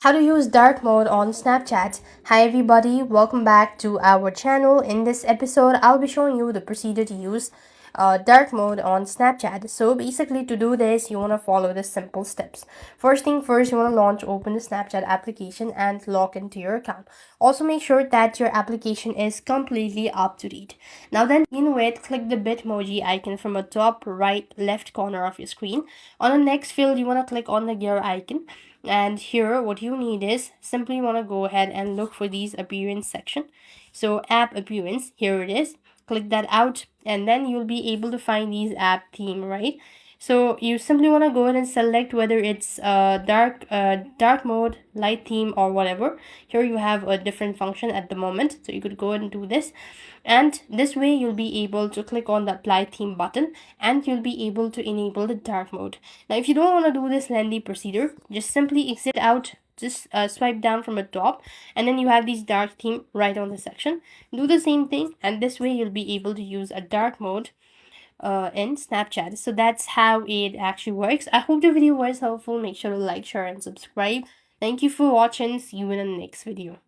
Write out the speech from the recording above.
How to use dark mode on Snapchat. Hi everybody, welcome back to our channel. In this episode, I'll be showing you the procedure to use dark mode on Snapchat. So basically to do this, you want to follow the simple steps. First thing first, you want to open the Snapchat application and log into your account. Also make sure that your application is completely up to date. Now then, in with, click the Bitmoji icon from the top right left corner of your screen. On the next field, you want to click on the gear icon, and here what you need is simply want to go ahead and look for these appearance section. So app appearance, here it is. Click that out and then you'll be able to find these app theme, right? So you simply want to go ahead and select whether it's dark mode, light theme, or whatever. Here you have a different function at the moment, so you could go ahead and do this, and this way you'll be able to click on the apply theme button and you'll be able to enable the dark mode. Now if you don't want to do this lengthy procedure, just simply exit out, just swipe down from the top, and then you have these dark theme right on the section. Do the same thing, and this way you'll be able to use a dark mode in Snapchat. So that's how it actually works. I hope the video was helpful. Make sure to like, share, and subscribe. Thank you for watching. See you in the next video.